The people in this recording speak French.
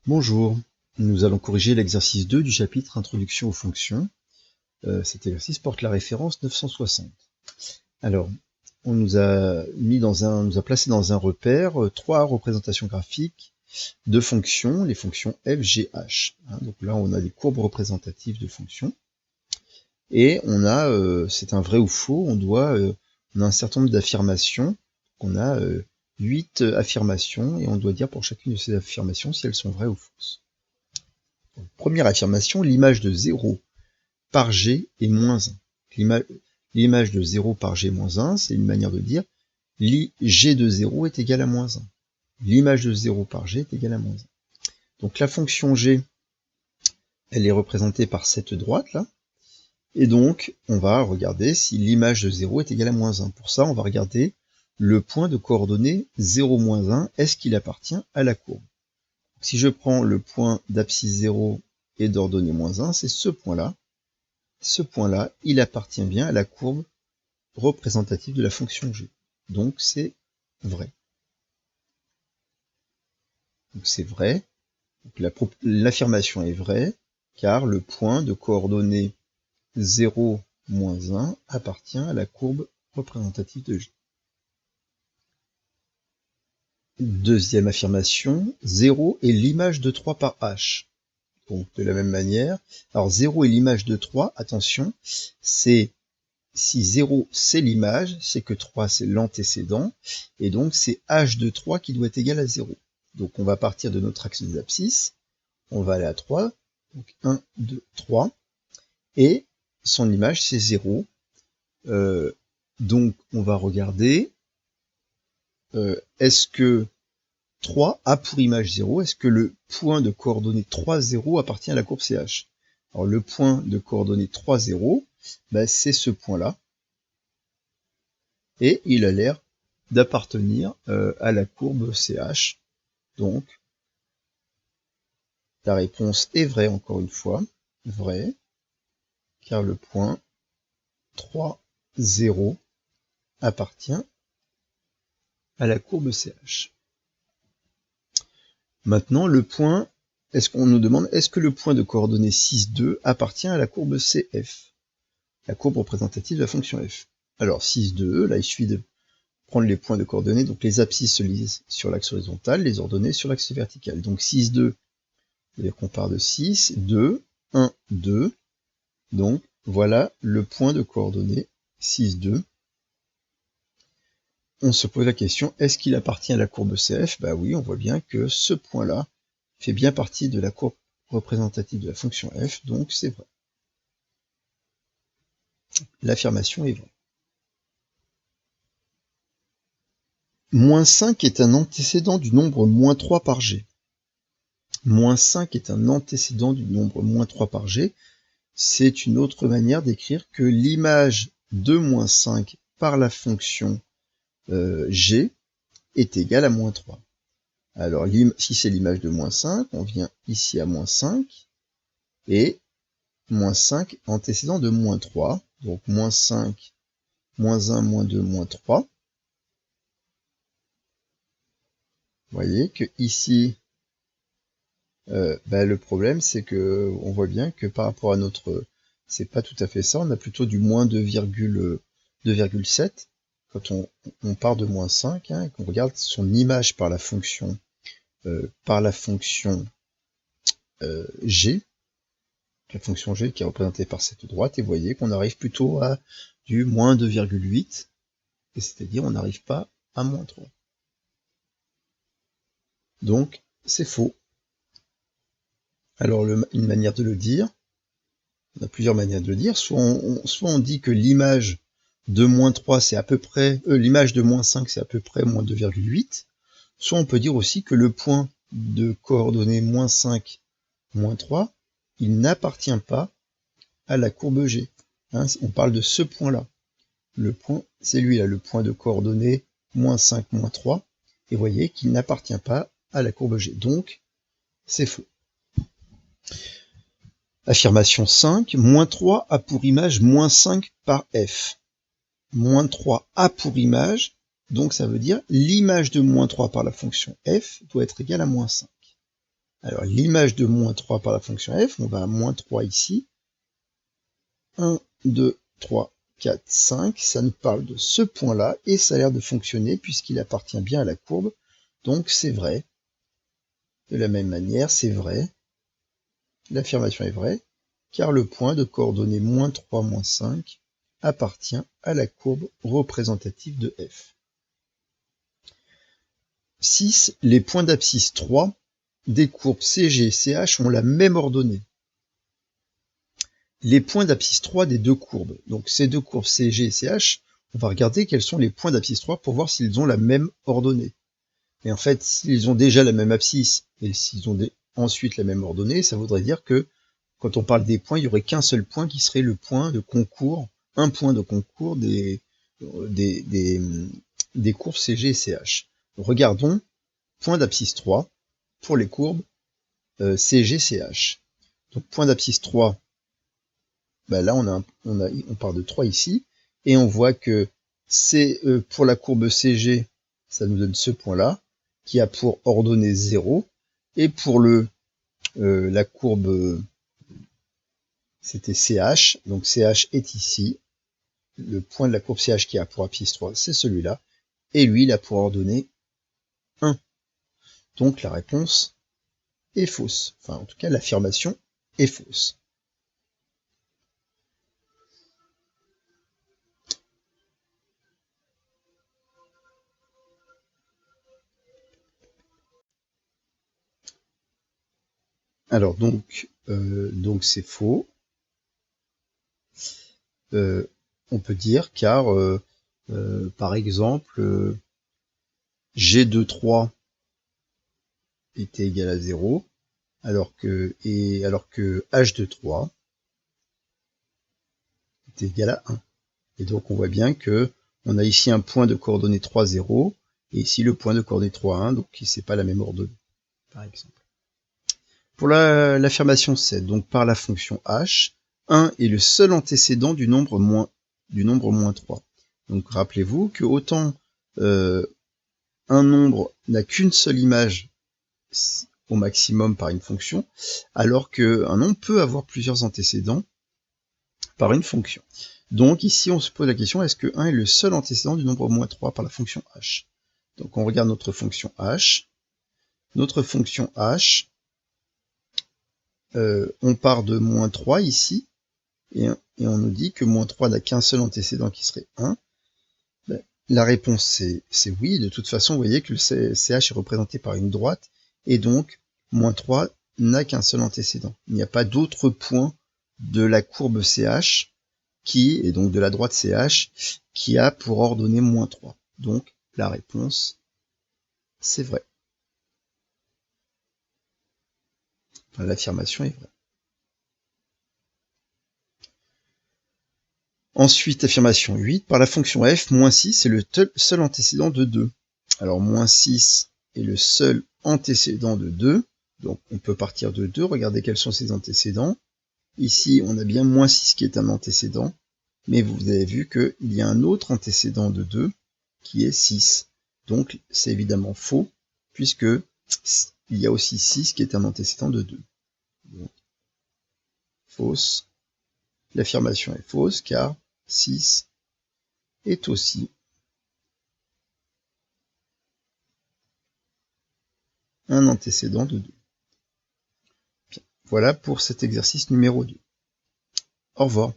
Bonjour, nous allons corriger l'exercice 2 du chapitre Introduction aux fonctions. Cet exercice porte la référence 960. Alors, on nous a placé dans un repère trois représentations graphiques de fonctions, les fonctions f, g, h. Donc là, on a des courbes représentatives de fonctions. Et on a, c'est un vrai ou faux, on a un certain nombre d'affirmations. On a 8 affirmations et on doit dire pour chacune de ces affirmations si elles sont vraies ou fausses. Donc, première affirmation, l'image de 0 par g est moins 1. L'image de 0 par g moins 1, c'est une manière de dire g de 0 est égal à moins 1. L'image de 0 par g est égale à moins 1. Donc la fonction g, elle est représentée par cette droite là. Et donc, on va regarder si l'image de 0 est égale à moins 1. Pour ça, on va regarder le point de coordonnées 0, moins 1, est-ce qu'il appartient à la courbe? Si je prends le point d'abscisse 0 et d'ordonnée moins 1, c'est ce point-là. Ce point-là, il appartient bien à la courbe représentative de la fonction g. Donc, c'est vrai. Donc, c'est vrai. L'affirmation est vraie, car le point de coordonnées 0, moins 1 appartient à la courbe représentative de g. Deuxième affirmation, 0 est l'image de 3 par h. Donc de la même manière, alors 0 est l'image de 3, attention, c'est si 0 c'est l'image, c'est que 3 c'est l'antécédent, et donc c'est h de 3 qui doit être égal à 0. Donc on va partir de notre axe des abscisses, on va aller à 3, donc 1, 2, 3, et son image c'est 0. Donc on va regarder, est-ce que 3 a pour image 0, est-ce que le point de coordonnées 3, 0 appartient à la courbe CH? Alors le point de coordonnées 3, 0, c'est ce point-là, et il a l'air d'appartenir à la courbe CH. Donc, la réponse est vraie encore une fois, vraie, car le point 3, 0 appartient à la courbe CH. Maintenant, le point, on nous demande, est-ce que le point de coordonnées 6, 2 appartient à la courbe CF, la courbe représentative de la fonction f? Alors 6, 2, là il suffit de prendre les points de coordonnées, donc les abscisses se lisent sur l'axe horizontal, les ordonnées sur l'axe vertical. Donc 6, 2, c'est-à-dire qu'on part de 6, 2, 1, 2, donc voilà le point de coordonnées 6, 2. On se pose la question, est-ce qu'il appartient à la courbe CF? Bah oui, on voit bien que ce point-là fait bien partie de la courbe représentative de la fonction f, donc c'est vrai. L'affirmation est vraie. Moins 5 est un antécédent du nombre moins 3 par g. Moins 5 est un antécédent du nombre moins 3 par g. C'est une autre manière d'écrire que l'image de moins 5 par la fonction g est égale à moins 3. Alors, si c'est l'image de moins 5, on vient ici à moins 5, et moins 5 antécédent de moins 3, donc moins 5, moins 1, moins 2, moins 3. Vous voyez que ici, le problème, c'est que on voit bien que par rapport à notre... C'est pas tout à fait ça, on a plutôt du moins 2,7. Quand on part de moins 5, et qu'on regarde son image par la fonction g, la fonction g qui est représentée par cette droite, et vous voyez qu'on arrive plutôt à du moins 2,8, et c'est-à-dire on n'arrive pas à moins 3. Donc, c'est faux. Alors, une manière de le dire, on a plusieurs manières de le dire, soit on dit que l'image de moins 3, c'est à peu près, l'image de moins 5, c'est à peu près moins 2,8, soit on peut dire aussi que le point de coordonnées moins 5, moins 3, il n'appartient pas à la courbe G. On parle de ce point-là. Le point, c'est lui là, le point de coordonnées moins 5, moins 3, et vous voyez qu'il n'appartient pas à la courbe G. Donc, c'est faux. Affirmation 5, moins 3 a pour image moins 5 par f. Moins 3 a pour image, donc ça veut dire l'image de moins 3 par la fonction f doit être égale à moins 5. Alors, l'image de moins 3 par la fonction f, on va à moins 3 ici. 1, 2, 3, 4, 5, ça nous parle de ce point-là, et ça a l'air de fonctionner puisqu'il appartient bien à la courbe, donc c'est vrai. De la même manière, c'est vrai, l'affirmation est vraie, car le point de coordonnées moins 3, moins 5 appartient à la courbe représentative de f. 6. Les points d'abscisse 3 des courbes CG et CH ont la même ordonnée. Les points d'abscisse 3 des deux courbes, donc ces deux courbes CG et CH, on va regarder quels sont les points d'abscisse 3 pour voir s'ils ont la même ordonnée. Et en fait, s'ils ont déjà la même abscisse et s'ils ont ensuite la même ordonnée, ça voudrait dire que quand on parle des points, il n'y aurait qu'un seul point qui serait le point de concours, un point de concours des courbes CG et CH. Regardons point d'abscisse 3 pour les courbes CG-CH. Donc point d'abscisse 3, ben là on part de 3 ici, et on voit que c'est pour la courbe CG, ça nous donne ce point-là, qui a pour ordonnée 0, et pour la courbe, c'était CH, donc CH est ici, le point de la courbe CH qui a pour abscisse 3, c'est celui-là, et lui, il a pour ordonnée 1. Donc la réponse est fausse. Enfin, en tout cas, l'affirmation est fausse. Alors, donc c'est faux. On peut dire car, par exemple, G23 était égal à 0, alors que H23 était égal à 1. Et donc on voit bien que on a ici un point de coordonnées 3, 0, et ici le point de coordonnées 3, 1, donc c'est pas la même ordonnée, par exemple. Pour l'affirmation 7, donc par la fonction h, 1 est le seul antécédent du nombre moins 3. Donc rappelez-vous que autant un nombre n'a qu'une seule image au maximum par une fonction, alors qu'un nombre peut avoir plusieurs antécédents par une fonction. Donc ici on se pose la question, est-ce que 1 est le seul antécédent du nombre moins 3 par la fonction h? Donc on regarde notre fonction h. Notre fonction h, on part de moins 3 ici, et on nous dit que moins 3 n'a qu'un seul antécédent qui serait 1. Ben, la réponse c'est oui. De toute façon, vous voyez que le CH est représenté par une droite, et donc moins 3 n'a qu'un seul antécédent. Il n'y a pas d'autre point de la courbe CH et donc de la droite CH, qui a pour ordonnée moins 3. Donc la réponse, c'est vrai. Enfin, l'affirmation est vraie. Ensuite, affirmation 8, par la fonction f, moins 6 est le seul antécédent de 2. Alors, moins 6 est le seul antécédent de 2. Donc, on peut partir de 2, regardez quels sont ses antécédents. Ici, on a bien moins 6 qui est un antécédent, mais vous avez vu qu'il y a un autre antécédent de 2 qui est 6. Donc, c'est évidemment faux, puisque il y a aussi 6 qui est un antécédent de 2. Donc, fausse. L'affirmation est fausse, car 6 est aussi un antécédent de 2. Bien. Voilà pour cet exercice numéro 2. Au revoir.